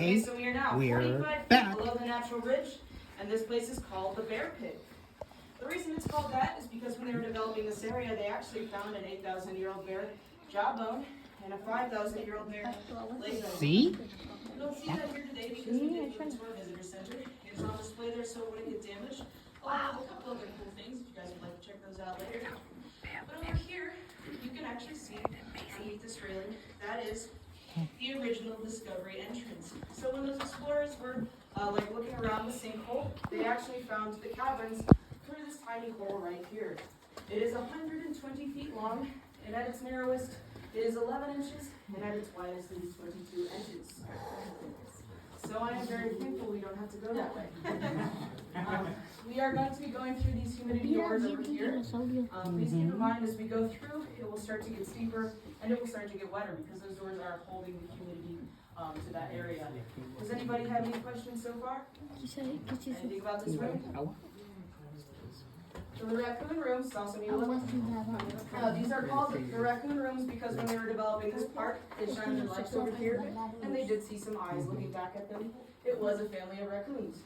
Okay, so we are now we're 45 back. feet below the natural ridge, and this place is called the Bear Pit. The reason it's called that is because when they were developing this area, they actually found an 8,000-year-old bear jawbone and a 5,000-year-old bear leg bone. See? You don't see that here today because we did move it to our visitor center. It's on display there so it wouldn't get damaged. Along with a couple other cool things if you guys would like to check those out later. But over here, you can actually see underneath this railing, that is the original discovery entrance. So when those explorers were looking around the sinkhole, they actually found the caverns through this tiny hole right here. It is 120 feet long, and at its narrowest, it is 11 inches, and at its widest, it is 22 inches. So I am very thankful we don't have to go that way. We are going to be going through these humidity doors over here. Please keep in mind as we go through, it will start to get steeper and it will start to get wetter because those doors are holding the humidity to that area. Does anybody have any questions so far? Anything about this room? So the raccoon rooms, saw some of you look. These are called the raccoon rooms because when they were developing this park, they shined their lights over here, and they did see some eyes looking back at them. It was a family of raccoons.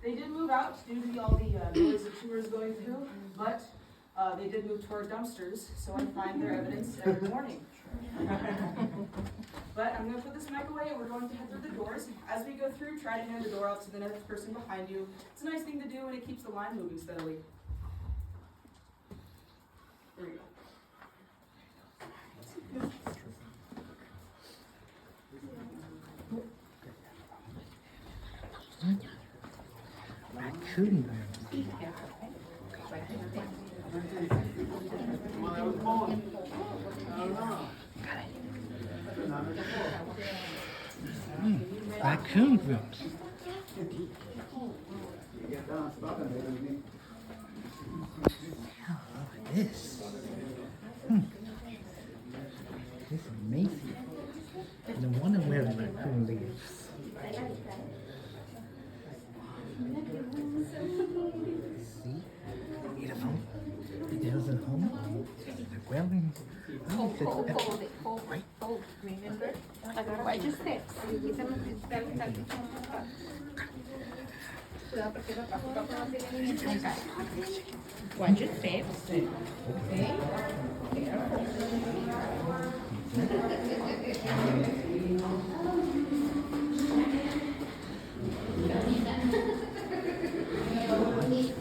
They did move out due to all the noise of tours going through, but they did move toward dumpsters, so I find their evidence every morning. But I'm going to put this mic away and we're going to head through the doors. As we go through, try to hand the door off to the next person behind you. It's a nice thing to do and it keeps the line moving steadily. There we go. Raccoon room. Raccoon rooms. Oh, look at this. This is amazing. No wonder where the raccoon lives. See? Beautiful. There's a home. The growling. Hold it. Remember? Watch your steps. Watch your steps. Okay.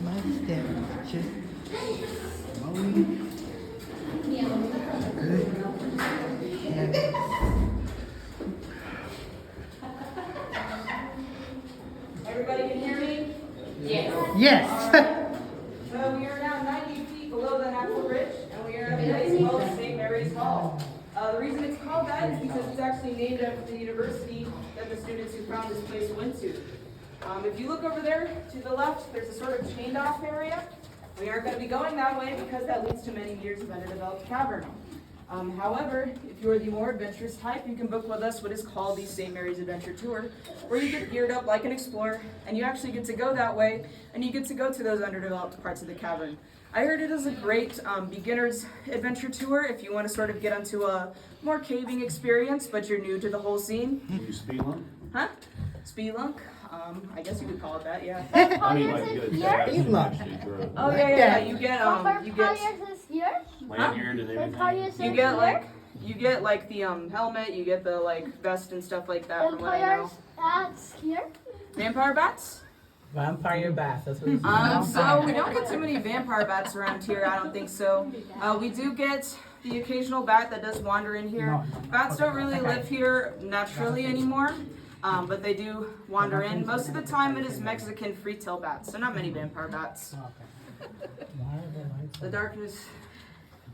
My steps just slowly. Good. And Everybody can hear me? Yes. yes. So we are now 90 feet below the natural ridge, and we are in a place called St. Mary's Hall. The reason it's called that is because it's actually named after the university that the students who found this place went to. If you look over there to the left, there's a sort of chained off area. We aren't going to be going that way because that leads to many years of underdeveloped cavern. However, if you're the more adventurous type, you can book with us what is called the St. Mary's Adventure Tour, where you get geared up like an explorer, and you actually get to go that way, and you get to go to those underdeveloped parts of the cavern. I heard it is a great beginner's adventure tour if you want to sort of get onto a more caving experience, but you're new to the whole scene. Can you spelunk? Huh? Spelunk? I guess you could call it that, yeah. I mean, like, get a tag. Spelunk. Oh yeah. You get lanyard and everything. you get like the helmet, you get the like vest and stuff like that. From what I know. Vampire bats? Vampire bats, that's what it's So we don't get too many vampire bats around here. I don't think so. We do get the occasional bat that does wander in here. Bats don't really live here naturally anymore. But they do wander in. Most of the time it is Mexican free-tail bats, so not many vampire bats. The darkness,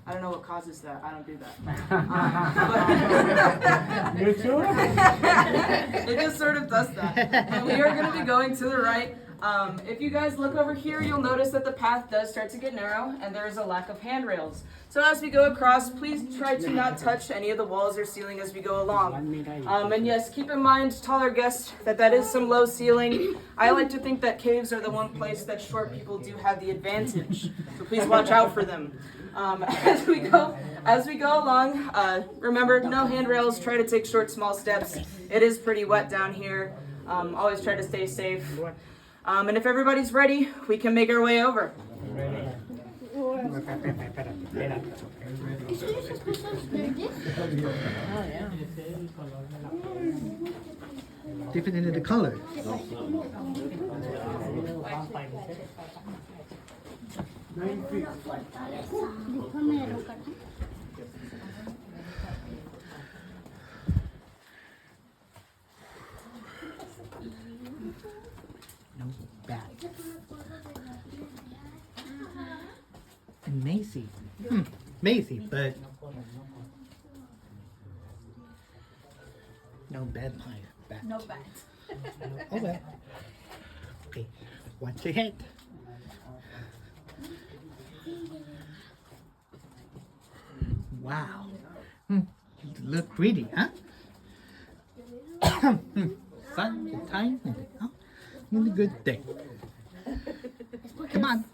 I don't know what causes that. I don't do that. You too? It just sort of does that. And we are going to be going to the right. If you guys look over here, you'll notice that the path does start to get narrow and there is a lack of handrails. So as we go across, please try to not touch any of the walls or ceiling as we go along. And yes, keep in mind, taller guests, that is some low ceiling. I like to think that caves are the one place that short people do have the advantage. So please watch out for them. As we go along, remember, no handrails. Try to take short, small steps. It is pretty wet down here. Always try to stay safe. And if everybody's ready, we can make our way over. Different in the color. No bad. And Macy. Macy, but no bad pie. Bat. No bad. Oh well. Okay, watch your head. Wow. Look pretty, huh? Sun, time. Oh, really good day. Come on.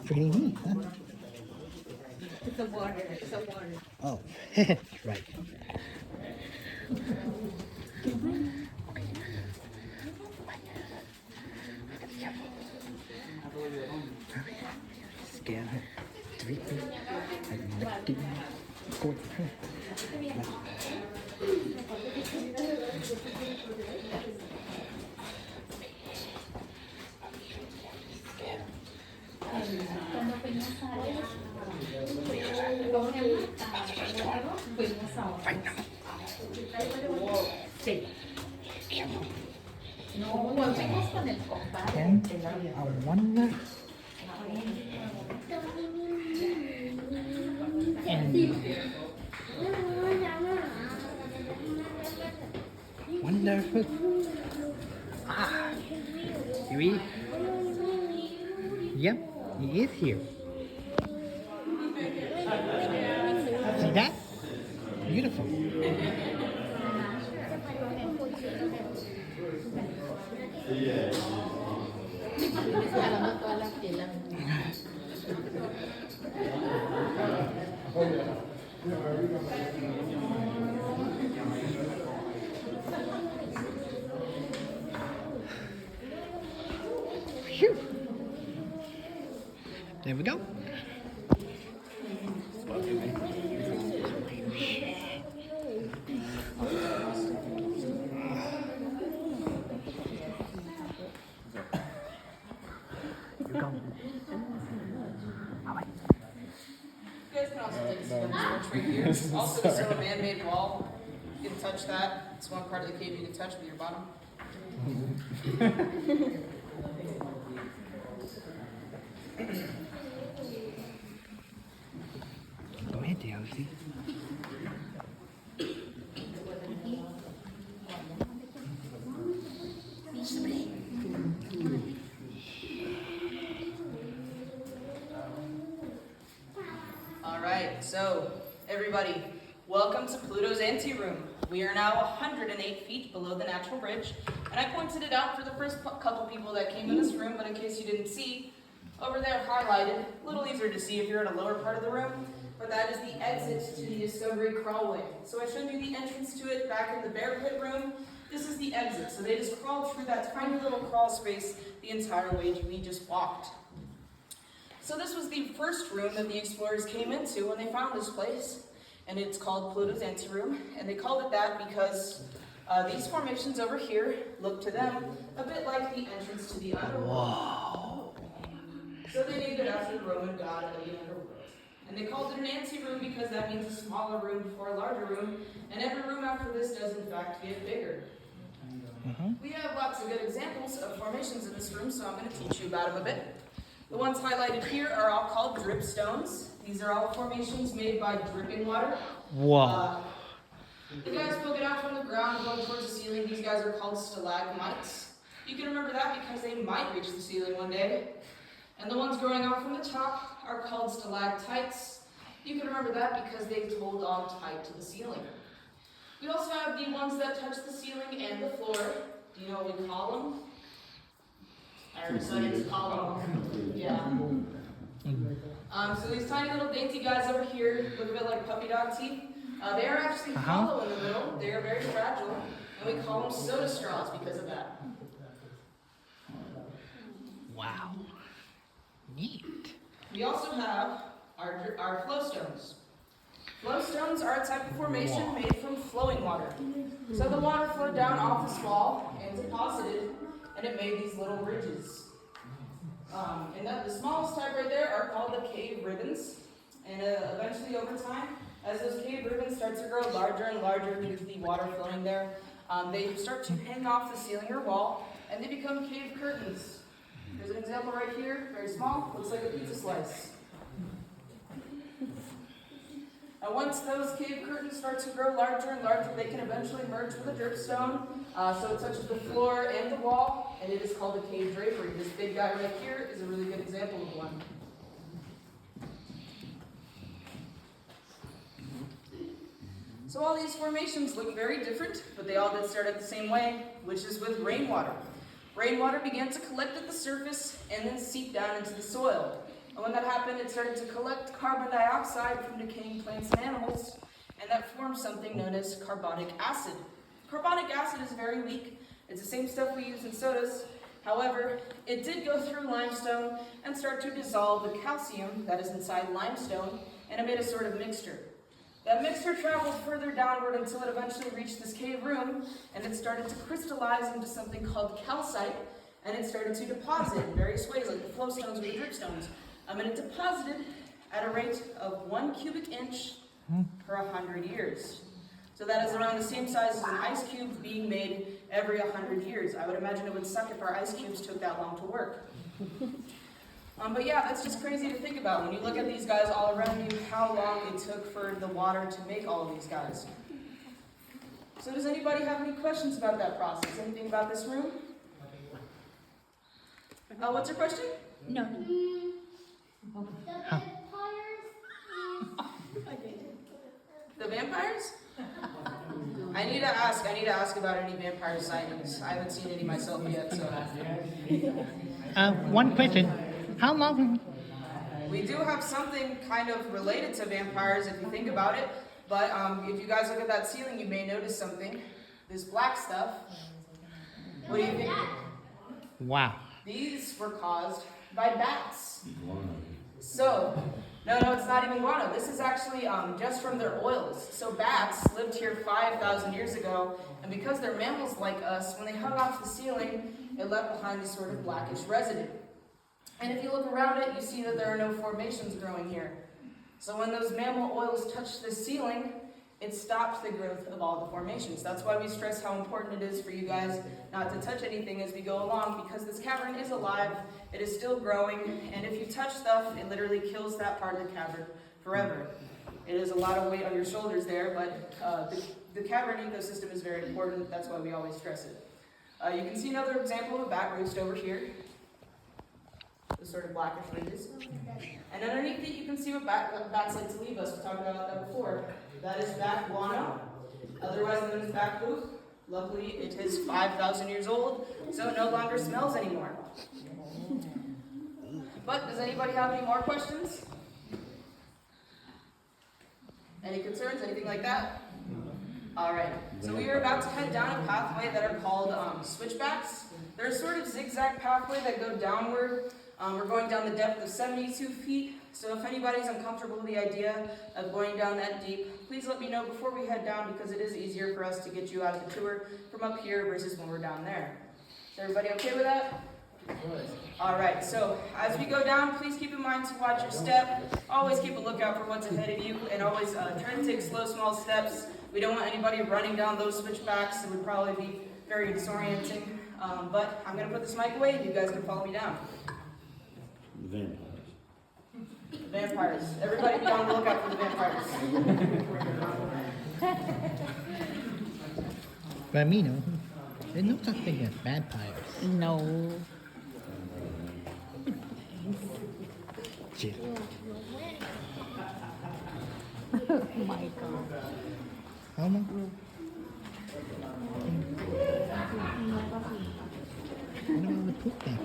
Pretty neat, huh? It's a water. It's a water. Oh, right. Scare her, dripping, and licking, good. Sí. No, volvemos con el compadre. And I wonder. And wonder. Ah, here he. Yep, he is here. See that? Beautiful. Phew. There we go. You're going. You guys can also take a seat on this bench right here. Also, there's a man-made wall. You can touch that. It's one part of the cave you can touch with your bottom. Go ahead, Elsie. All right, so everybody, welcome to Pluto's anteroom. We are now 108 feet below the natural bridge, and I pointed it out for the first couple people that came in this room, but in case you didn't see, over there highlighted, a little easier to see if you're in a lower part of the room, but that is the exit to the Discovery Crawlway. So I showed you the entrance to it back in the Bear Pit room. This is the exit, so they just crawled through that tiny little crawl space the entire way we just walked. So this was the first room that the explorers came into when they found this place, and it's called Pluto's anteroom, and they called it that because these formations over here look to them a bit like the entrance to the underworld. Wow. So they named it after the Roman god of the underworld. And they called it an anteroom because that means a smaller room before a larger room, and every room after this does in fact get bigger. We have lots of good examples of formations in this room, so I'm going to teach you about them a bit. The ones highlighted here are all called dripstones. These are all formations made by dripping water. Wow. The guys poking out from the ground going towards the ceiling, these guys are called stalagmites. You can remember that because they might reach the ceiling one day. And the ones growing out from the top are called stalactites. You can remember that because they hold on tight to the ceiling. We also have the ones that touch the ceiling and the floor. Do you know what we call them? I already said it's call them. Yeah. So these tiny little dainty guys over here look a bit like puppy dog teeth. They are actually hollow in the middle. They are very fragile, and we call them soda straws because of that. Wow. Neat. We also have our flowstones. Flowstones are a type of formation made from flowing water. So the water flowed down off this wall and deposited, and it made these little ridges. And the smallest type right there are called the cave ribbons. And eventually over time, as those cave ribbons start to grow larger and larger due to the water flowing there, they start to hang off the ceiling or wall, and they become cave curtains. There's an example right here, very small, looks like a pizza slice. Now once those cave curtains start to grow larger and larger, they can eventually merge with a dripstone, so it touches the floor and the wall, and it is called a cave drapery. This big guy right here is a really good example of one. So all these formations look very different, but they all did start out the same way, which is with rainwater. Rainwater began to collect at the surface and then seep down into the soil. And when that happened, it started to collect carbon dioxide from decaying plants and animals, and that formed something known as carbonic acid. Carbonic acid is very weak. It's the same stuff we use in sodas. However, it did go through limestone and start to dissolve the calcium that is inside limestone, and it made a sort of mixture. That mixture traveled further downward until it eventually reached this cave room, and it started to crystallize into something called calcite, and it started to deposit in various ways, like the flowstones or the dripstones. And it deposited at a rate of 1 cubic inch per 100 years. So that is around the same size as an ice cube being made every 100 years. I would imagine it would suck if our ice cubes took that long to work. But yeah, that's just crazy to think about. When you look at these guys all around you, how long it took for the water to make all of these guys. So does anybody have any questions about that process? Anything about this room? What's your question? No. The vampires? I need to ask about any vampire sightings. I haven't seen any myself yet, so. One question. How long? We do have something kind of related to vampires if you think about it, but if you guys look at that ceiling, you may notice something. This black stuff. What do you think? Wow. These were caused by bats. So, no, it's not even guano. This is actually just from their oils. So bats lived here 5,000 years ago, and because they're mammals like us, when they hung off the ceiling, it left behind this sort of blackish residue. And if you look around it, you see that there are no formations growing here. So when those mammal oils touch the ceiling, it stops the growth of all the formations. That's why we stress how important it is for you guys not to touch anything as we go along, because this cavern is alive, it is still growing, and if you touch stuff, it literally kills that part of the cavern forever. It is a lot of weight on your shoulders there, but the cavern ecosystem is very important. That's why we always stress it. You can see another example of a bat roost over here. The sort of blackish ridges. And underneath it, you can see what bats like to leave us. We talked about that before. That is bat guano, otherwise known as bat poop. Luckily, it is 5,000 years old, so it no longer smells anymore. But does anybody have any more questions? Any concerns? Anything like that? All right. So we are about to head down a pathway that are called switchbacks. They're a sort of zigzag pathway that go downward. We're going down the depth of 72 feet. So if anybody's uncomfortable with the idea of going down that deep, please let me know before we head down, because it is easier for us to get you out of the tour from up here versus when we're down there. Is everybody okay with that? All right, so as we go down, please keep in mind to watch your step. Always keep a lookout for what's ahead of you, and always try to take slow, small steps. We don't want anybody running down those switchbacks. It would probably be very disorienting. But I'm going to put this mic away, and you guys can follow me down. Vampires. Vampires. Everybody be on the lookout for the vampires. But me, no. There's no such thing as vampires. No. Shit. Oh my God. How long? What about the poop thing?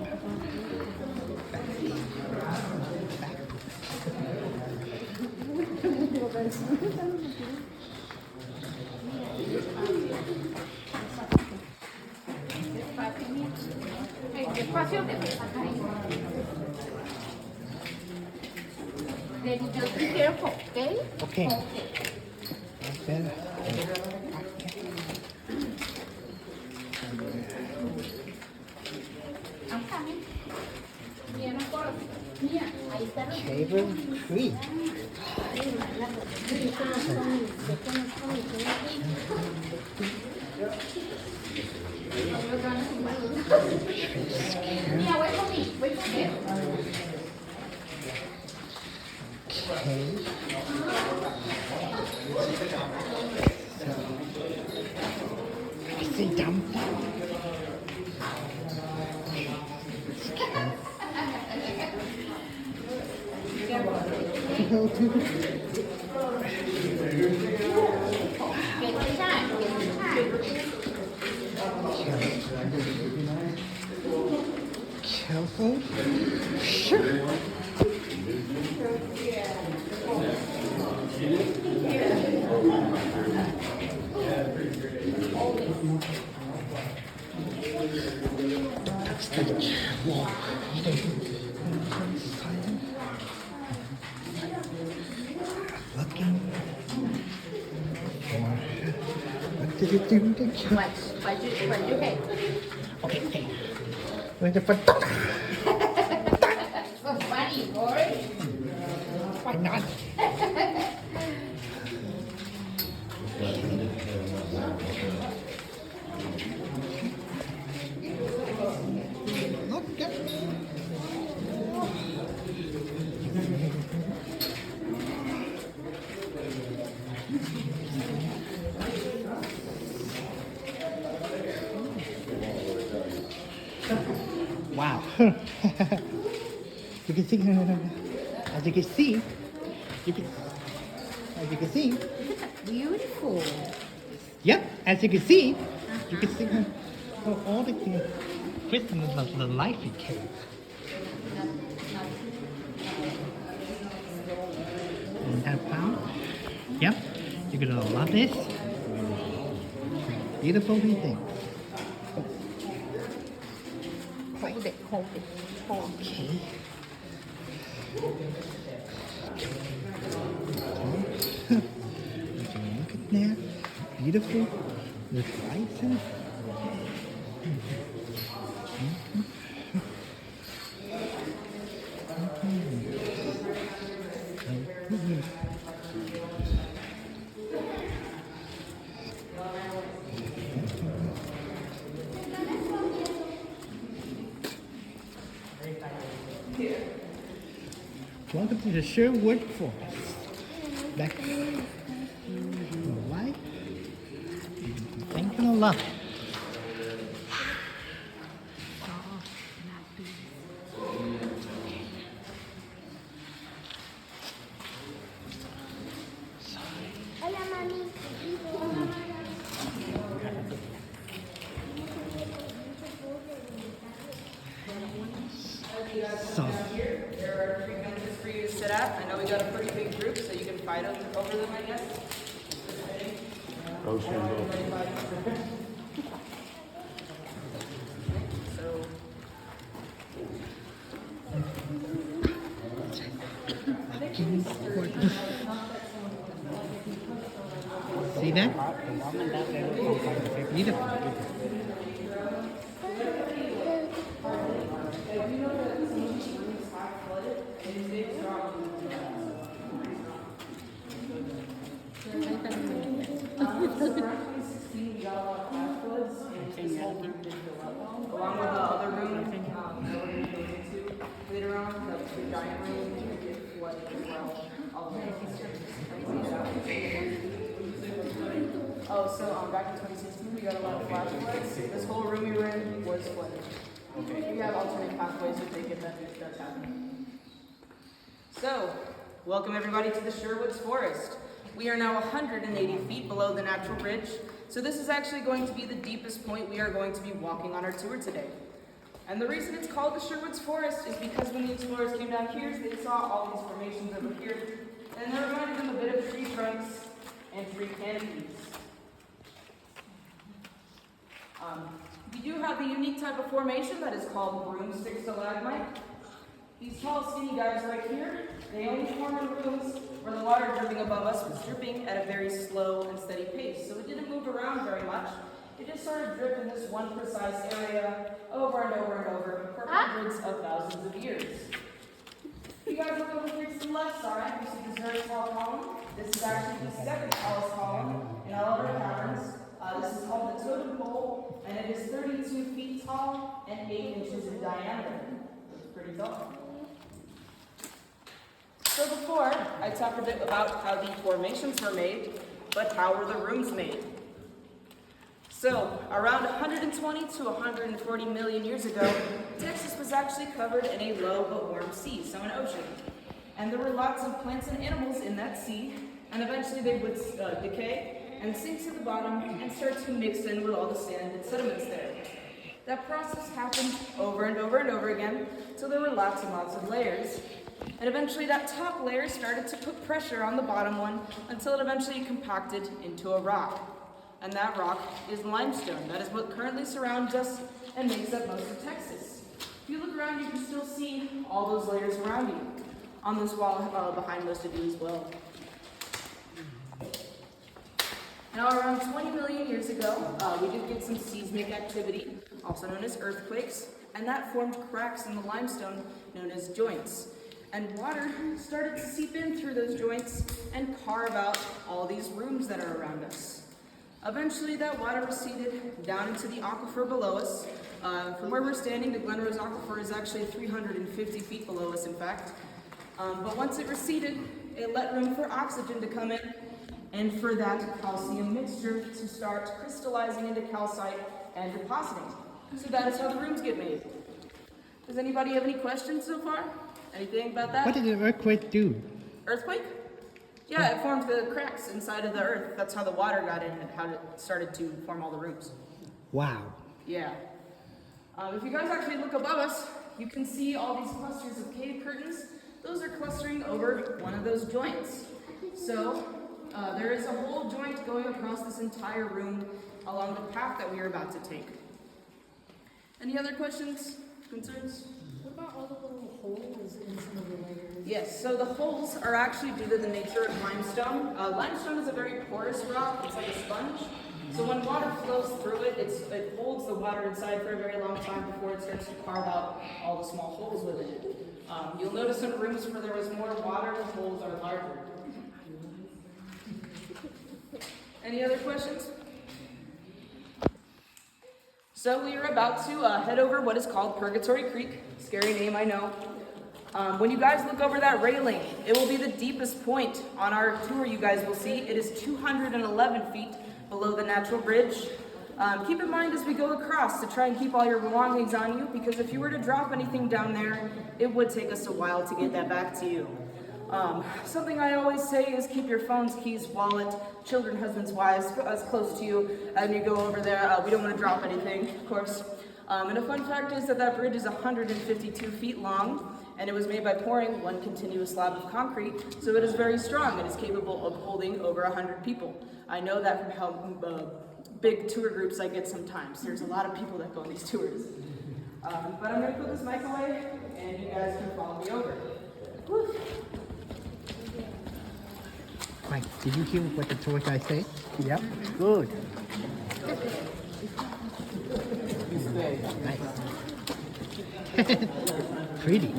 Despacio te me saca ahí. Then just be careful, okay? Okay. Better. I'm coming. Mira, no corro. Mira, ahí está. Cavern Creek. Mira, wait for me. Wait for me. Okay. I see dump. Get the time. Get the time. Careful. Sure. That's the wall. Looking for what did it do to kill? Watch your head. Okay, okay. Where's the front? So funny, boy. Why not? Look at wow. You can see, as you can see, as you can see, Beautiful. yep, as you can see, all the crystals of the life it came. And have found, yep, you're gonna love this. Beautiful thing. Hold it, hold it, hold it. Okay. Look at that. Beautiful. With lights in it. Welcome to the Sherwood Forest. Back why? Thank you, love. Hola, mami. So, There are 3 benches for you to sit at. I know we got a pretty big group, so you can fight over them, I guess. Ocean Bowl. So, see that? The woman down there looking kind of Beautiful. along with the other room that we're going to go into later on, the giant room, we get flooded as well. All the way upstairs. Oh, so back in 2016, we got a lot of flash floods. This whole room we were in was flooded. Okay. We have alternate pathways to take it that's happening. So, welcome everybody to the Sherwoods Forest. We are now 180 feet below the natural bridge, so this is actually going to be the deepest point we are going to be walking on our tour today. And the reason it's called the Sherwoods Forest is because when the explorers came down here, they saw all these formations over here, and they reminded them a bit of tree trunks and tree canopies. We do have a unique type of formation that is called broomstick stalagmite. These tall, skinny guys right here, they only form in rooms where the water dripping above us was dripping at a very slow and steady pace. So it didn't move around very much. It just sort of dripped in this one precise area over and over and over for hundreds of thousands of years. If you guys look over here to the left side, you see this very tall column. This is actually the second tallest column in all of our caverns. This is called the totem pole, and it is 32 feet tall and 8 inches in diameter. It's pretty tall. So before, I talked a bit about how the formations were made, but how were the rooms made? So, around 120 to 140 million years ago, Texas was actually covered in a low but warm sea, so an ocean. And there were lots of plants and animals in that sea, and eventually they would decay and sink to the bottom and start to mix in with all the sand and sediments there. That process happened over and over and over again, so there were lots and lots of layers. And eventually that top layer started to put pressure on the bottom one until it eventually compacted into a rock. And that rock is limestone. That is what currently surrounds us and makes up most of Texas. If you look around, you can still see all those layers around you. On this wall behind most of you as well. Now, around 20 million years ago, we did get some seismic activity, also known as earthquakes, and that formed cracks in the limestone known as joints. And water started to seep in through those joints and carve out all these rooms that are around us. Eventually, that water receded down into the aquifer below us. From where we're standing, the Glen Rose Aquifer is actually 350 feet below us, in fact. But once it receded, it let room for oxygen to come in, and for that calcium mixture to start crystallizing into calcite and depositing. So that is how the rooms get made. Does anybody have any questions so far? Anything about that? What did the earthquake do? Earthquake? Yeah, it formed the cracks inside of the earth. That's how the water got in and how it started to form all the rooms. Wow. Yeah. If you guys actually look above us, you can see all these clusters of cave curtains. Those are clustering over one of those joints. So there is a whole joint going across this entire room along the path that we are about to take. Any other questions, concerns? What about all the little holes in some of the layers? Yes, so the holes are actually due to the nature of limestone. Limestone is a very porous rock. It's like a sponge. So when water flows through it, it holds the water inside for a very long time before it starts to carve out all the small holes within it. You'll notice in rooms where there was more water, the holes are larger. Any other questions? So we are about to head over what is called Purgatory Creek. Scary name, I know. When you guys look over that railing, it will be the deepest point on our tour you guys will see. It is 211 feet below the natural bridge. Keep in mind as we go across to try and keep all your belongings on you, because if you were to drop anything down there, it would take us a while to get that back to you. Something I always say is keep your phones, keys, wallet, children, husbands, wives as close to you as you go over there. We don't want to drop anything, of course. And a fun fact is that bridge is 152 feet long, and it was made by pouring one continuous slab of concrete, so it is very strong and is capable of holding over 100 people. I know that from how big tour groups I get sometimes. There's a lot of people that go on these tours. But I'm going to put this mic away, and you guys can follow me over. Woo. Mike, did you hear what the tour guide said? Yep, good. Nice. Pretty.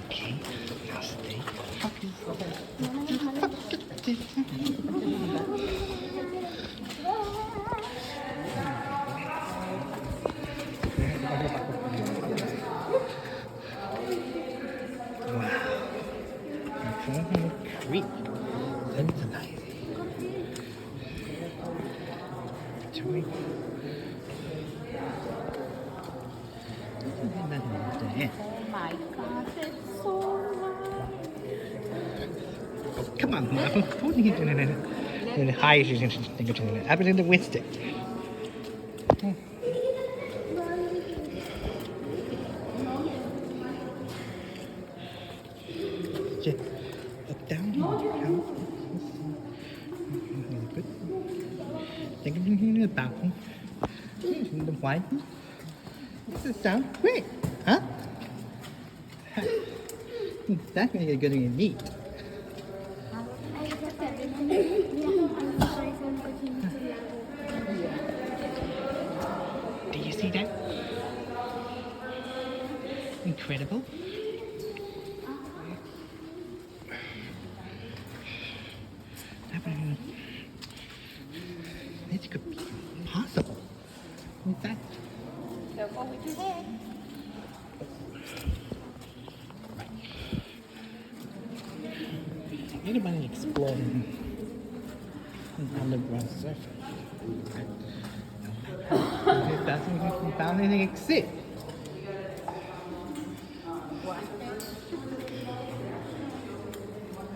Okay, now stay Wow. Creek. Yeah. Oh my God, it's so nice. Oh, come on, Mom. Put it in the high thing. Up in the waist. Look down. Down. Good. Take it in the back. The white. This is down. Wait. Huh? That's going to get good and neat. Do you see that? Incredible. This could be possible. In fact, Careful with your head. anybody exploring an underground surface? It doesn't found anything exist.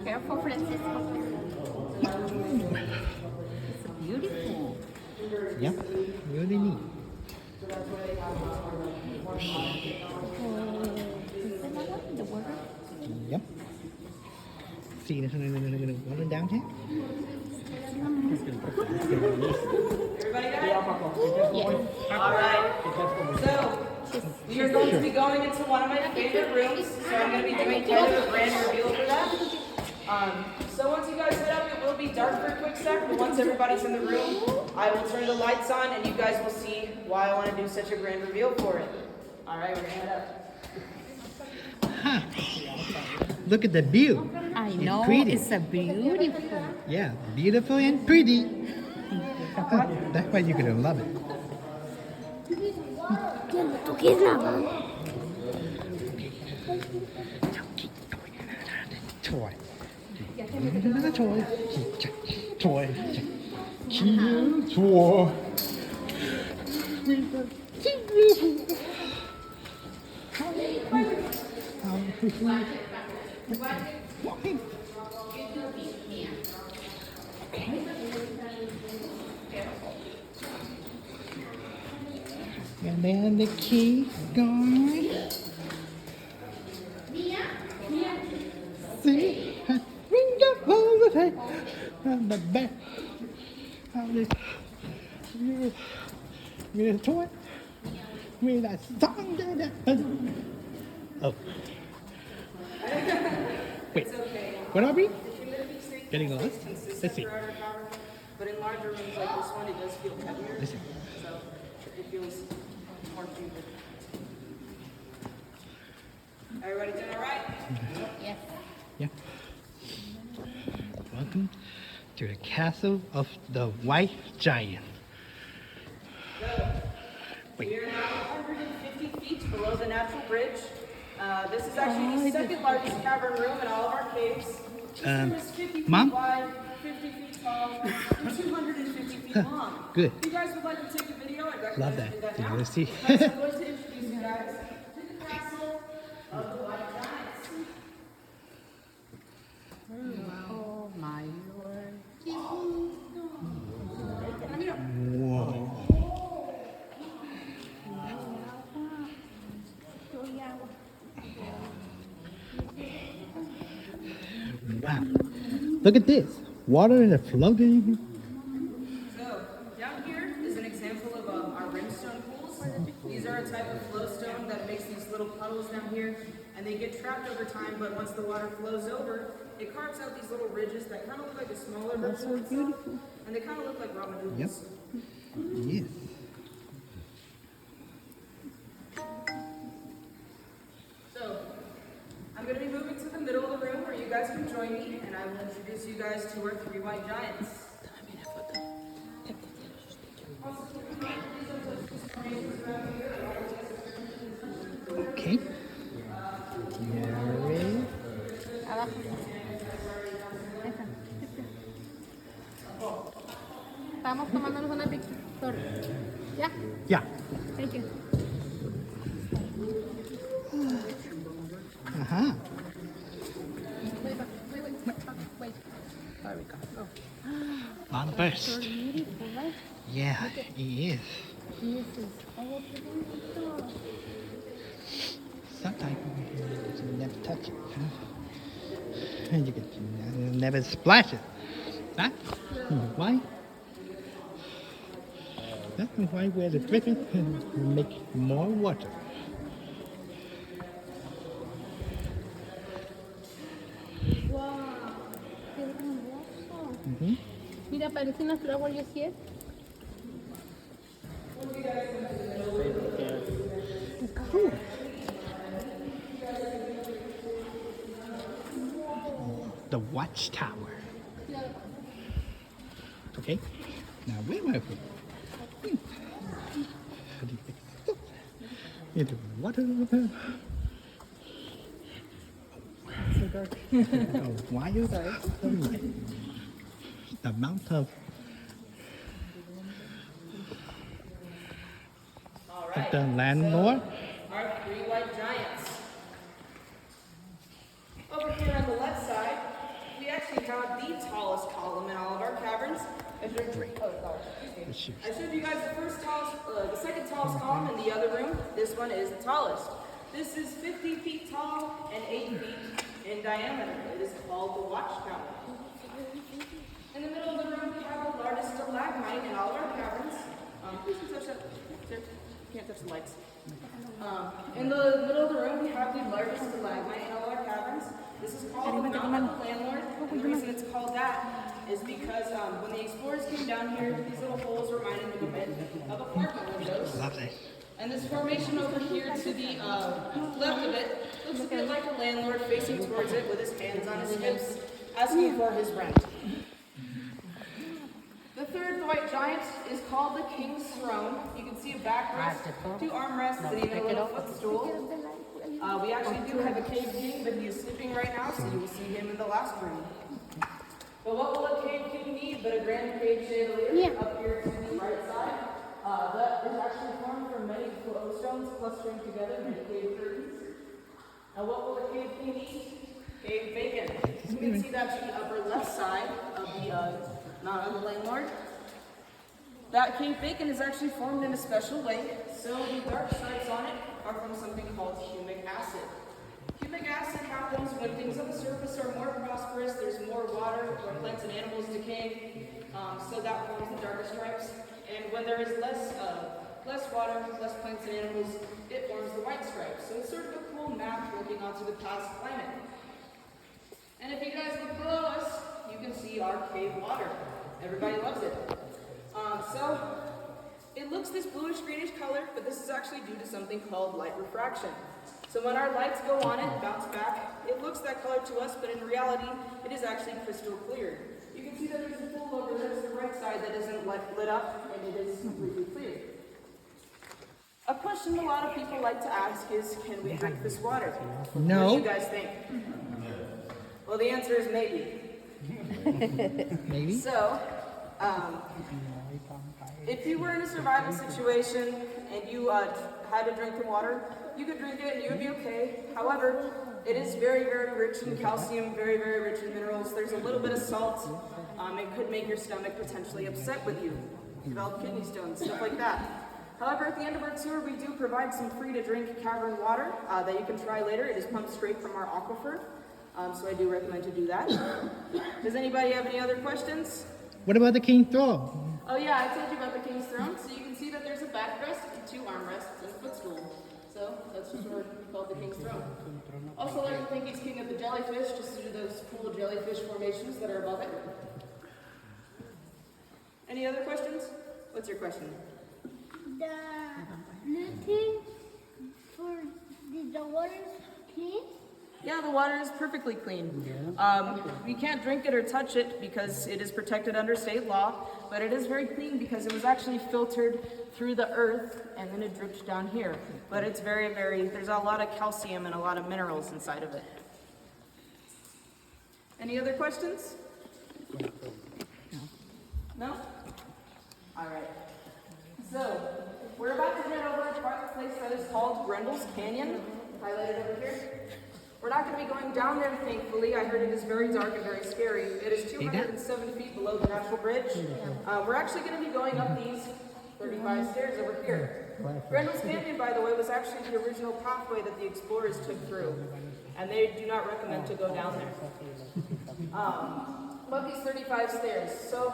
Careful, Francisco. It's beautiful. Yep, really neat. The water? Yep. See the water down here? Everybody got it? All right. So, we are going to be going into one of my favorite rooms. So I'm going to be doing kind of a grand reveal for that. So once you guys set up, it will be dark for a quick sec. But once everybody's in the room, I will turn the lights on, and you guys will see why I want to do such a grand reveal for it. All right, we're going to head up. Huh. Look at the view. I It's know, pretty. it's a beautiful. Yeah, beautiful and pretty. That's why you're gonna love it. ¿Tú quieres lavar? Toy. Another toy. Toy. Toy. And then the key gone. See? Ring up all the time. On the back of this with a toy. With a song. Oh. Wait. What are we? Getting lost? Let's see. But in larger rooms like this one, it does feel heavier. Listen. So it feels more cubic. Everybody doing all right? Yes. Yeah. Welcome to the castle of the White Giant. Wait. We are now 150 feet below the natural bridge. This is actually the second largest cavern room in all of our caves. This room is 50 feet Mom? wide, 50 feet tall, and 250 feet long. Good. If you guys would like to take a video, I'd recommend Love you that. do that Did you now. guys see? I'm going to introduce you guys to the castle of the White Giants. Oh my Lord. Whoa. Wow. Look at this. Water in a floating. So, down here is an example of our rimstone pools. These are a type of flowstone that makes these little puddles down here, and they get trapped over time, but once the water flows over, it carves out these little ridges that kind of look like a smaller version of itself, and they kind of look like ramen noodles. Yep. Yes. So, I'm going to be moving to the middle of the room where you guys can join me, and I will introduce you guys to our three white giants. Okay. Ready? Abajo. Estamos tomándonos una picture. ¿Ya? Yeah. Thank you. Huh? Wait. There we go. Oh. On burst. So beautiful, right? Yeah, he is. This is all beautiful. Sometimes you never touch it. Huh? And you can never splash it. Huh? Why? That's why where the dripping make more water. Wow. Qué hermoso. Mm-hmm. Mira, parecen las flowers you see it. Cool. The watchtower. Okay. Now where am I? Into water. So dark. A wild the amount of All right. the landlord. Our three white giants. Over here on the left side, we actually have the tallest column in all of our caverns. I showed you guys the second tallest column in the other room. This one is the tallest. This is 50 feet tall and 8 feet in diameter. It is called the watchtower. In the middle of the room, we have the largest stalagmite in all of our caverns. Please don't touch that. Sir, can't touch the lights. In the middle of the room, we have the largest stalagmite in all our caverns. This is called the Mountain of the Landlord. And the reason it's called that is because when the explorers came down here, these little holes reminded them a bit of apartment windows. Lovely. And this formation over here to the left of it looks a bit like a landlord facing towards it with his hands on his hips, asking for his rent. The third white giant is called the King's Throne. You can see a backrest, 2 armrests, and even a little footstool. We actually do have a cave king, but he is sleeping right now, so you will see him in the last room. But what will a cave king need but a grand cave chandelier up here to the right side? That is actually formed from many glowstones clustering together in cave curtains. Now what will a cave king need? Cave bacon. You can see that to the upper left side of the Mountain of the Landlord. That cave bacon is actually formed in a special way, so the dark stripes on it are from something called humic acid. Humic acid happens when things on the surface are more prosperous, there's more water, where plants and animals decay, so that forms the darker stripes. And when there is less water, less plants and animals, it forms the white stripes. So it's sort of a cool map looking onto the past climate. And if you guys look below us, you can see our cave water. Everybody loves it. So it looks this bluish greenish color, but this is actually due to something called light refraction. So when our lights go on it and bounce back, it looks that color to us, but in reality, it is actually crystal clear. You can see that there's a pool over there to the right side that isn't lit up, and it is completely clear. A question a lot of people like to ask is, can we drink this water? No. What do you guys think? Well, the answer is maybe. Maybe. So, if you were in a survival situation and you had to drink the water, you could drink it and you would be okay. However, it is very, very rich in calcium, very, very rich in minerals. There's a little bit of salt. It could make your stomach potentially upset with you. Develop kidney stones, stuff like that. However, at the end of our tour, we do provide some free-to-drink cavern water that you can try later. It is pumped straight from our aquifer, so I do recommend to do that. Does anybody have any other questions? What about the King's Throne? Oh yeah, I told you about the King's Throne. So you can see that there's a backrest, 2 armrests, and a footstool. So that's just where it's called the King's Throne. Also, I like to think he's king of the jellyfish, just due to those cool jellyfish formations that are above it. Any other questions? What's your question? The looking for the water clean? Yeah, the water is perfectly clean. We can't drink it or touch it because it is protected under state law, but it is very clean because it was actually filtered through the earth and then it dripped down here. But it's very, there's a lot of calcium and a lot of minerals inside of it. Any other questions? No? All right. So, we're about to head over to a place that is called Grendel's Canyon, highlighted over here. We're not going to be going down there, thankfully. I heard it is very dark and very scary. It is 207 feet below the Natural Bridge. We're actually going to be going up these 35 stairs over here. Grendel's Canyon, by the way, was actually the original pathway that the explorers took through, and they do not recommend to go down there. Above these 35 stairs. So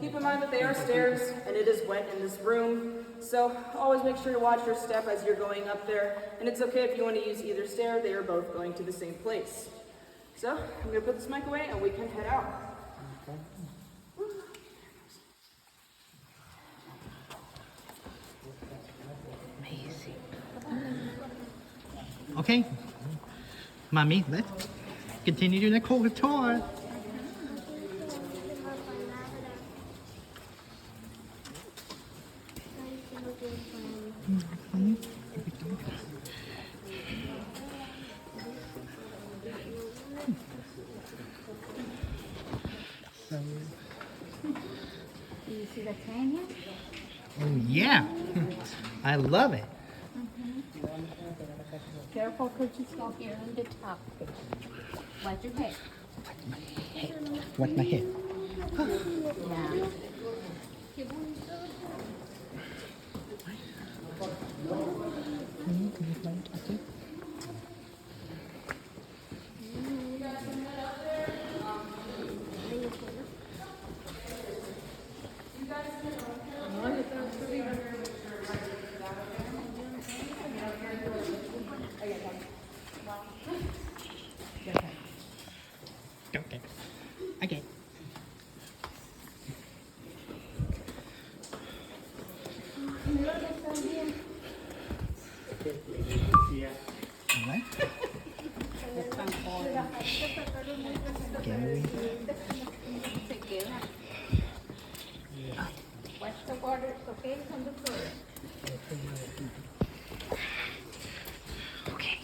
keep in mind that they are stairs, and it is wet in this room. So always make sure to watch your step as you're going up there. And it's okay if you want to use either stair, they are both going to the same place. So I'm going to put this mic away and we can head out. Okay, Mommy, let's continue the cold tour. Do you see the canyon? Oh yeah, I love it. Careful, because it's not here on the top. Watch your head. What's my head? Yeah. Okay. Okay. Alright. Gary. Watch the water, okay, on the floor. Okay.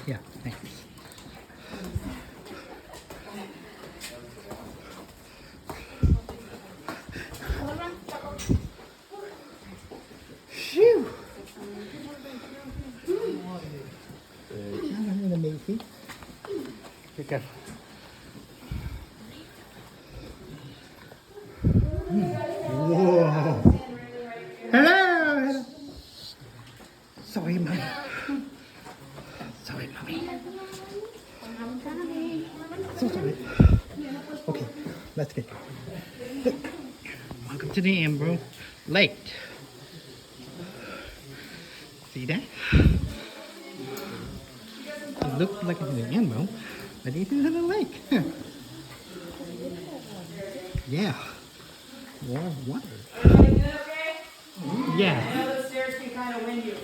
Yeah, thanks. Phew. Isn't it amazing? Be careful. Whoa. Hello. Sorry, Mommy. Sorry, Mommy. So sorry. Okay, let's get. Welcome to the Emerald Lake. See that? It looks like it's an emerald, but it's in the lake. Yeah. More water. Everybody good okay? I Yeah. know the stairs can kind of wind you.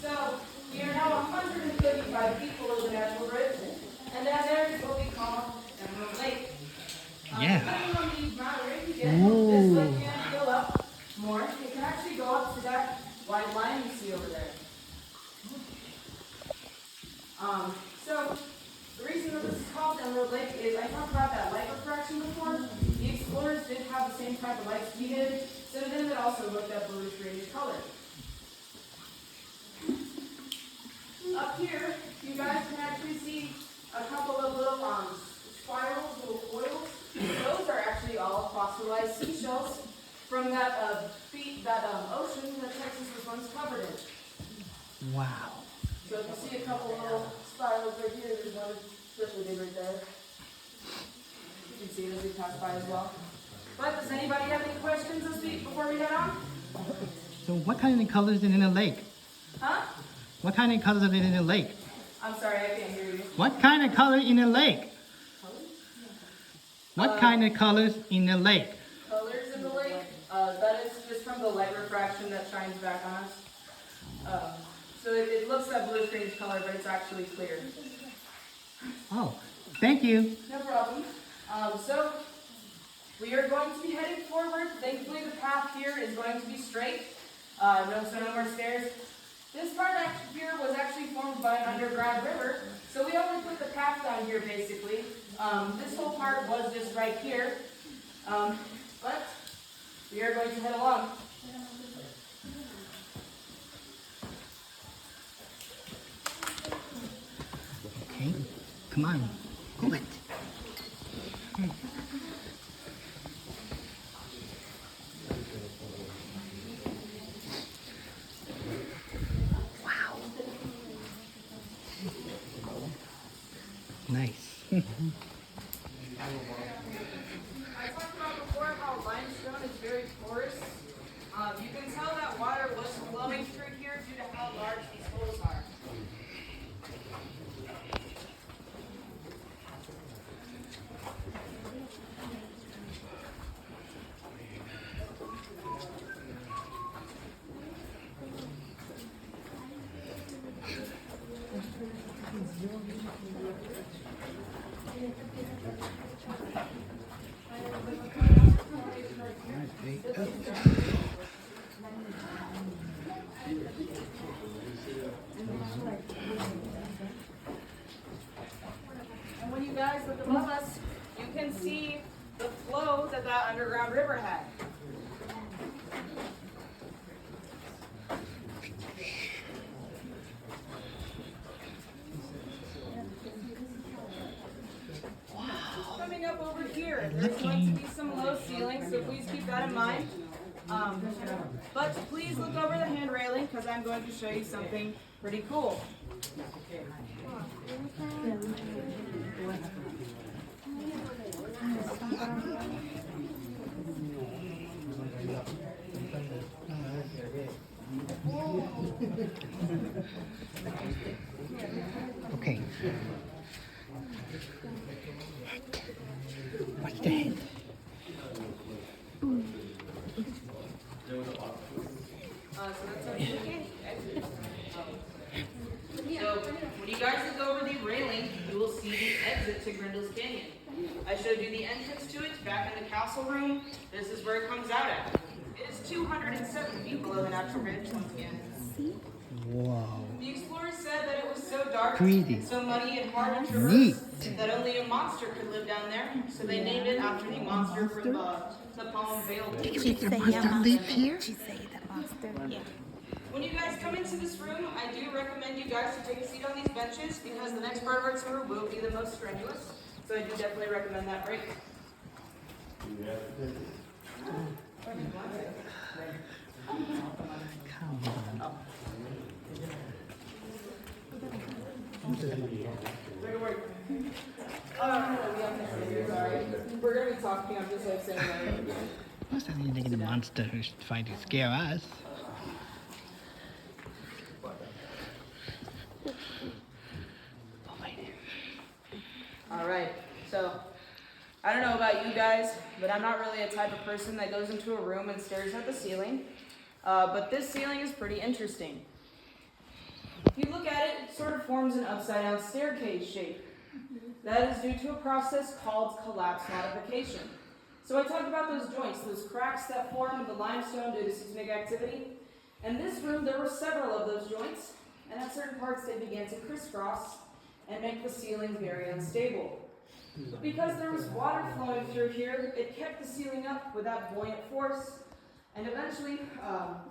So, we are now 155 feet below the Natural Bridge, and then there is what we call Emerald Lake. Yeah. Depending on the amount of rain you get, this lake can fill up more. It can actually go up to that white line you see over there. So, the reason that this is called Emerald Lake is I talked about that light refraction before. The explorers did have the same type of lights we did, so to them it also looked that bluish greenish color. Up here, you guys can actually see a couple of little spirals, little coils. Those are actually all fossilized seashells from that ocean that Texas was once covered in. Wow. So if you see a couple little spirals right here, there's one especially big right there. You can see it as we pass by as well. But does anybody have any questions before we head on? So what kind of colors is in the lake? Huh? What kind of colors are in the lake? I'm sorry, I can't hear you. What kind of color in the lake? What kind of colors in the lake? Colors in the lake? That is just from the light refraction that shines back on us. So it looks that bluish greenish color, but it's actually clear. Oh, thank you. No problem. So we are going to be heading forward. Thankfully, the path here is going to be straight. No more stairs. This part here was actually formed by an underground river, so we only put the path down here basically. This whole part was just right here. But we are going to head along. Okay, come on, go it. Wow. Nice. I talked about before how limestone is very porous. You can tell that water was flowing through here due to how large these holes are. And when you guys look above us, you can see the flow that that underground river had. Coming up over here, there's going to be some low ceilings, so please keep that in mind. But please look over the hand railing because I'm going to show you something pretty cool. Okay. What's the head? So when you guys look over the railing, you will see the exit to Grindel's Canyon. I showed you the entrance to it back in the castle room. This is where it comes out at. It is 207 feet below the natural grade once again. Whoa. The explorers said that it was so dark, Pretty. and so muddy and hard to traverse Neat. that only a monster could live down there. So they named it after the monster from the poem Veiled. Did the monster live here? When you guys come into this room, I do recommend you guys to take a seat on these benches because the next part of our tour will be the most strenuous. So I do definitely recommend that break. Come on. We're going to be talking, I'm just like saying What's that the monster who's trying to scare us? Oh, wait. Alright, so I don't know about you guys, but I'm not really a type of person that goes into a room and stares at the ceiling. But this ceiling is pretty interesting. If you look at it, it sort of forms an upside down staircase shape. That is due to a process called collapse modification. So I talked about those joints, those cracks that form in the limestone due to seismic activity. In this room, there were several of those joints, and at certain parts they began to crisscross and make the ceiling very unstable. Because there was water flowing through here, it kept the ceiling up with that buoyant force, and eventually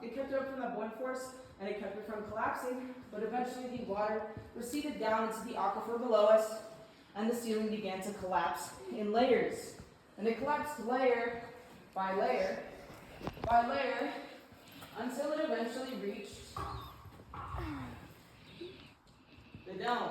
it kept it up from that buoyant force, and it kept it from collapsing, but eventually the water receded down into the aquifer below us, and the ceiling began to collapse in layers. And it collapsed layer by layer by layer until it eventually reached the dome.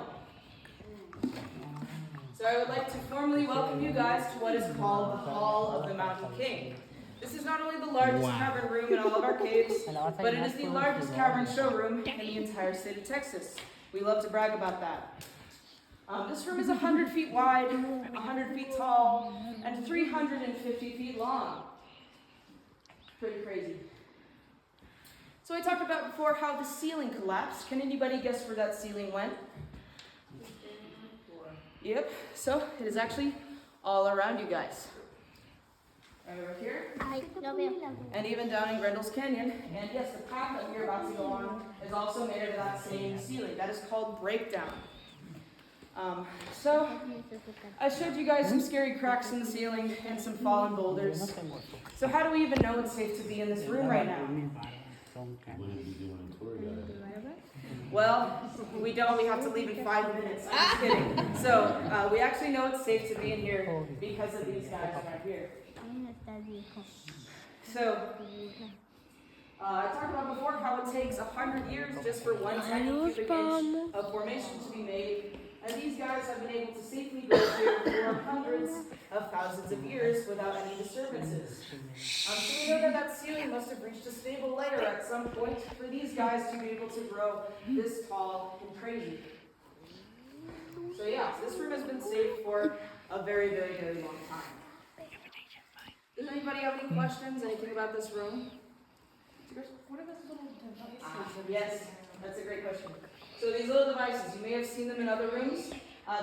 So I would like to formally welcome you guys to what is called the Hall of the Mountain King. This is not only the largest cavern room in all of our caves, but it is the largest cavern showroom in the entire state of Texas. We love to brag about that. This room is 100 feet wide, 100 feet tall, and 350 feet long. Pretty crazy. So I talked about before how the ceiling collapsed. Can anybody guess where that ceiling went? Yep, so it is actually all around you guys. Right over here, and even down in Grindel's Canyon. And yes, the path that we're about to go on is also made of that same ceiling. That is called breakdown. So, I showed you guys some scary cracks in the ceiling and some fallen boulders. So how do we even know it's safe to be in this room right now? What are you doing in tour guide? Well, we don't. We have to leave in 5 minutes. I'm just kidding. So, we actually know it's safe to be in here because of these guys right here. So, I talked about before how it takes 100 years just for 1 tiny cubic inch of formation to be made. And these guys have been able to safely grow here for hundreds of thousands of years without any disturbances. So we know that that ceiling must have reached a stable layer at some point for these guys to be able to grow this tall and crazy. So yeah, this room has been safe for a very, very, very long time. Does anybody have any questions? Anything about this room? What are those little devices? Yes, that's a great question. So these little devices, you may have seen them in other rooms.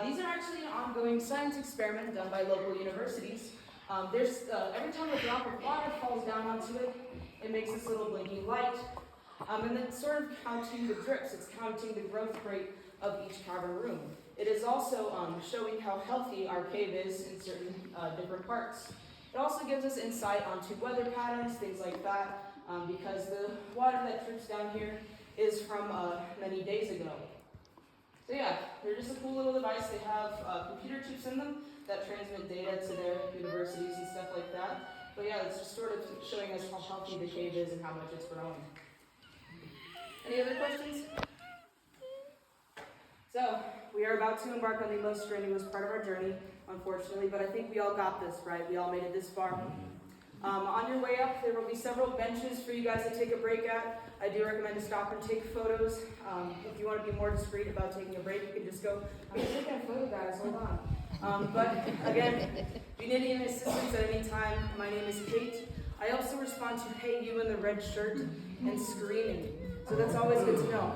These are actually an ongoing science experiment done by local universities. Every time a drop of water falls down onto it, it makes this little blinking light. And it's sort of counting the drips. It's counting the growth rate of each cavern room. It is also showing how healthy our cave is in certain different parts. It also gives us insight onto weather patterns, things like that, because the water that drips down here is from many days ago. So yeah, they're just a cool little device. They have computer chips in them that transmit data to their universities and stuff like that. But yeah, it's just sort of showing us how healthy the cave is and how much it's growing. Any other questions? So, we are about to embark on the most strenuous part of our journey, unfortunately, but I think we all got this, right? We all made it this far. On your way up, there will be several benches for you guys to take a break at. I do recommend to stop and take photos. If you want to be more discreet about taking a break, you can just go, I'm taking a photo, guys, hold on. But again, if you need any assistance at any time, my name is Kate. I also respond to, hey, you in the red shirt, and screaming. So that's always good to know.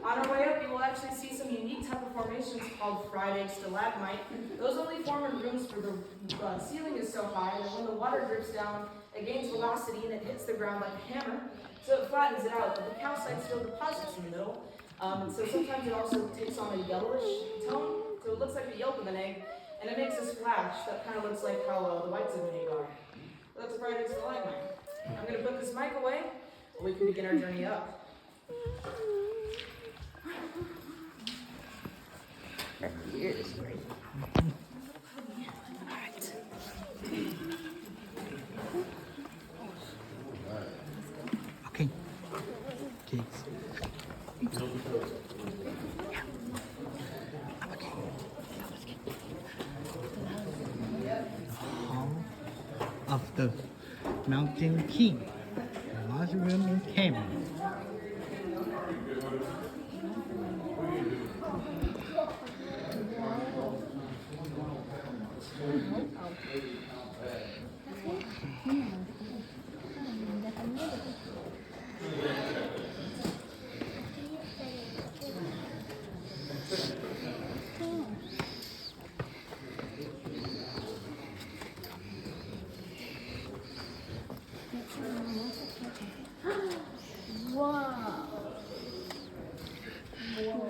On our way up, you will actually see some unique type of formations called Friday stalagmite. Those only form in rooms where the ceiling is so high that when the water drips down, it gains velocity and it hits the ground like a hammer, so it flattens it out. But the calcite still deposits in the middle, and so sometimes it also takes on a yellowish tone, so it looks like the yolk of an egg, and it makes a splash that kind of looks like how the whites of an egg are. So that's a Friday stalagmite. I'm going to put this mic away, so we can begin our journey up. Okay. Okay. Hall of the Mountain King, the large room in Cavern.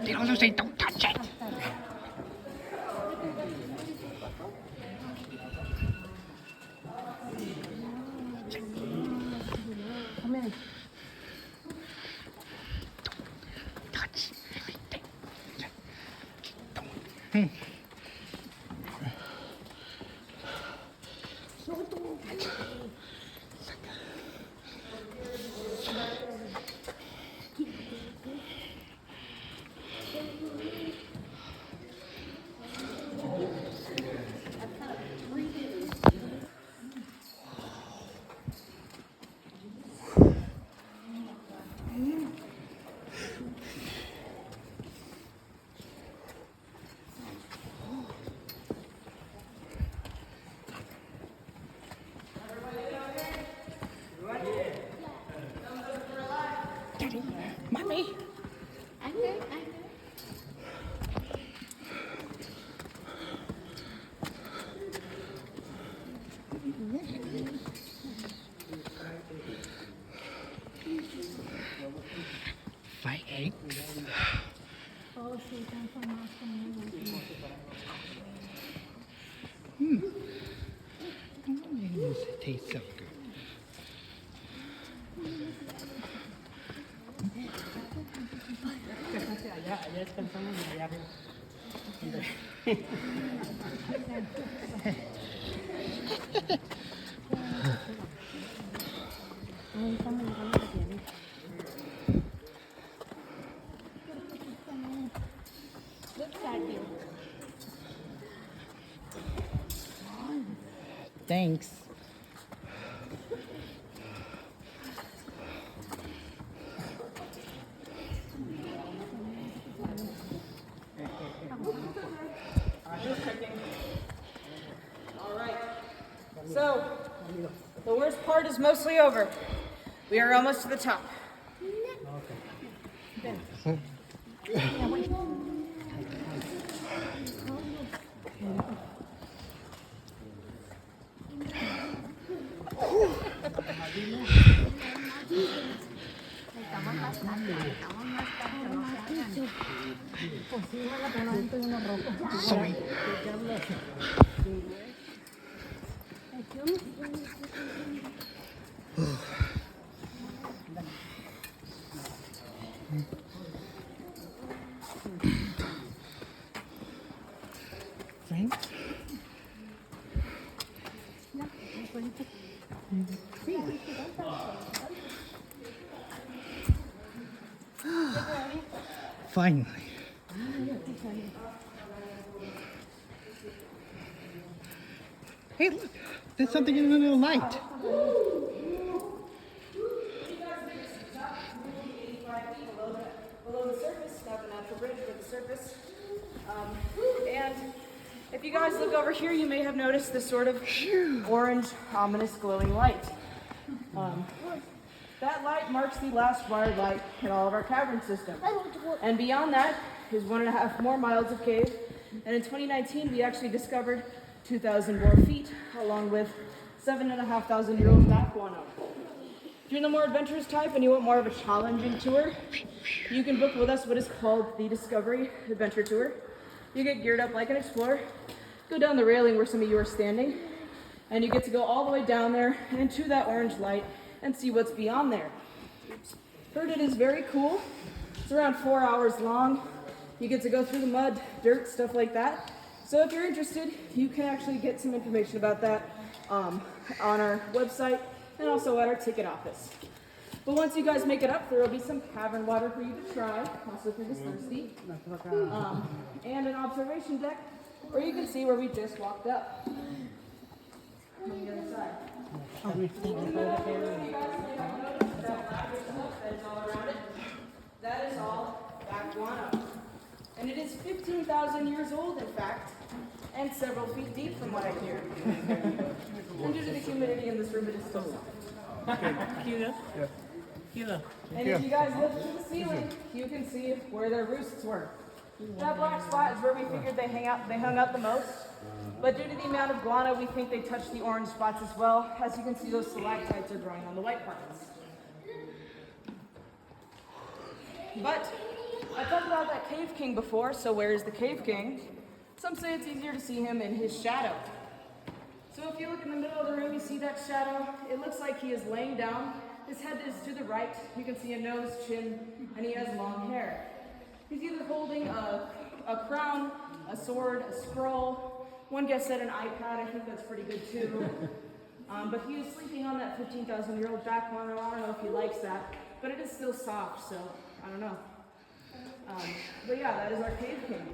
They also say don't touch it. Come in. Touch everything. Don't. Mommy. I'm good. Five eggs. Oh, she's done some awesome. tastes so good. Allá descansamos y allá arriba. Thanks. All right. So, the worst part is mostly over. We are almost to the top. Sorry. Frank? Finally. Hey, look. There's something in the light. Below the surface, not the natural bridge, but the surface. And if you guys look over here, you may have noticed this sort of orange, ominous, glowing light. That light marks the last wired light in all of our cavern system. And beyond that is 1.5 more miles of cave. And in 2019, we actually discovered 2,000 more feet, along with 7,500-year-old black guano. If you're the more adventurous type and you want more of a challenging tour, you can book with us what is called the Discovery Adventure Tour. You get geared up like an explorer, go down the railing where some of you are standing, and you get to go all the way down there into that orange light and see what's beyond there. Heard it is very cool. It's around 4 hours long. You get to go through the mud, dirt, stuff like that. So if you're interested, you can actually get some information about that on our website and also at our ticket office. But once you guys make it up, there will be some cavern water for you to try, also if you're just thirsty, and an observation deck where you can see where we just walked up. On the other side. That is all black guano. And it is 15,000 years old, in fact, and several feet deep from what I hear. And due to the humidity in this room, it is still soft. And if you guys look to the ceiling, you can see where their roosts were. That black spot is where we figured they hung out the most. But due to the amount of guano, we think they touched the orange spots as well. As you can see, those stalactites are growing on the white parts. But I talked about that cave king before, so where is the cave king? Some say it's easier to see him in his shadow. So if you look in the middle of the room, you see that shadow. It looks like he is laying down. His head is to the right. You can see a nose, chin, and he has long hair. He's either holding a crown, a sword, a scroll. One guest said an iPad. I think that's pretty good too. But he is sleeping on that 15,000-year-old back guano. I don't know if he likes that, but it is still soft, so I don't know. But yeah, that is our cave king.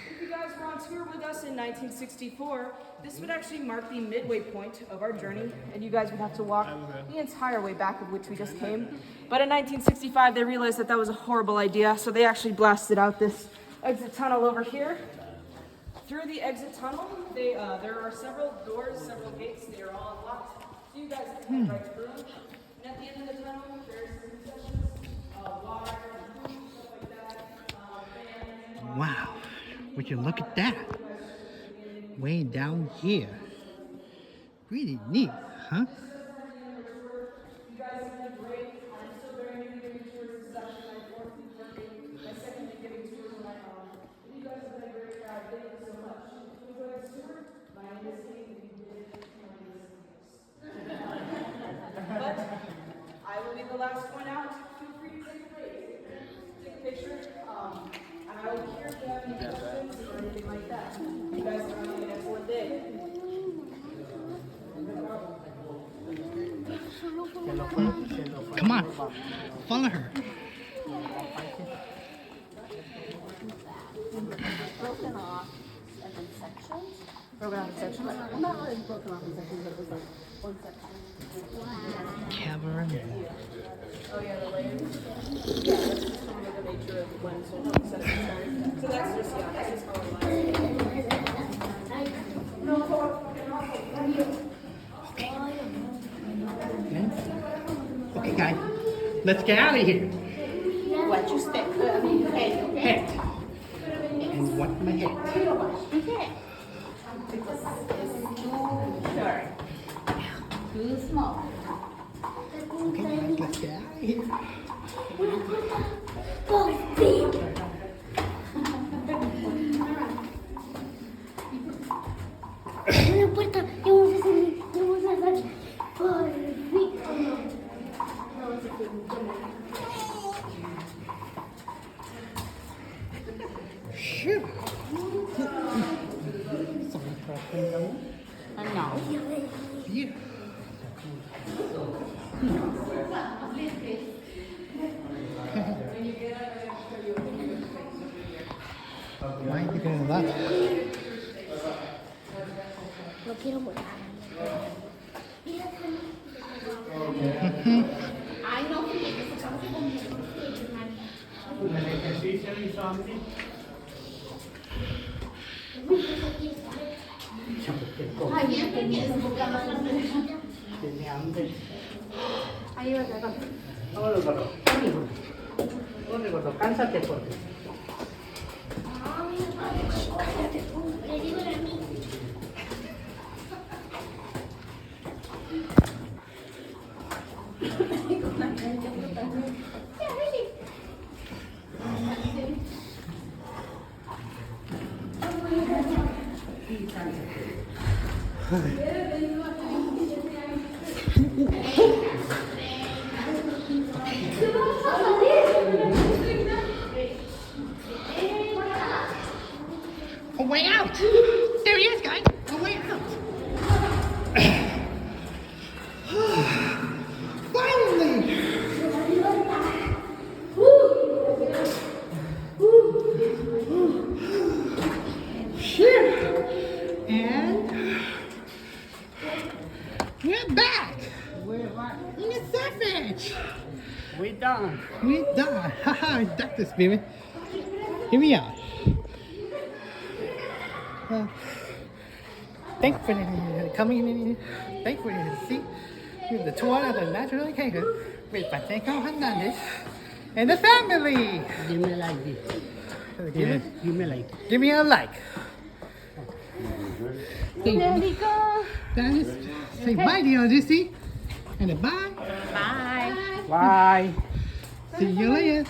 If you guys were on tour with us in 1964, this would actually mark the midway point of our journey, and you guys would have to walk the entire way back of which we just came. But in 1965, they realized that that was a horrible idea, so they actually blasted out this exit tunnel over here. Through the exit tunnel, there are several doors, several gates. They are all unlocked, so you guys can head right through them. And at the end of the tunnel, there's some concessions, water, and food, stuff like that. Wow. Would you look at that? Way down here. Really neat, huh? You guys have been great. I'm still very new to giving tours. This is actually my fourth week working. My second week giving tours on my own. You guys have been a great crowd. Thank you so much. If you enjoyed this tour, my name is on. Follow her. Broken off and then sections. Broken off in sections. Not really broken off in sections, but it was like one section. Cavern. Oh yeah, the layers. Yeah, that's just some of the nature of when someone says it started. So that's just, yeah, that's just how it Okay, guys. Let's get out of here. Watch your step. I mean, your head, okay? Head. And what my head? Watch your head. Because it's too short. Too small. Okay, guys. Let's get out of here. Una puerta, y vamos a hacer por Shoot. No. Yeah. Why are you doing that? No quiero volar. Ay, no. Ay, mira que tienes un poco más. Tiene hambre. Ahí va, acá. Vámonos, gordo. Corre, gordo. Cánsate, porque. Le digo a mí. A way out! There he is, guys! A way out! Finally! Shit! And we're back! We're back. In the savage! We're done. We done! Haha, that's the spirit. Here we are. Thanks for coming in. Thanks for see the tour of the Natural Kangaroo with Pateco Hernandez and the family. Give me a like this. Give me a like. Give me a like. There we go. That is, say bye, dear Lucy. And a bye. Bye. Bye. See you later.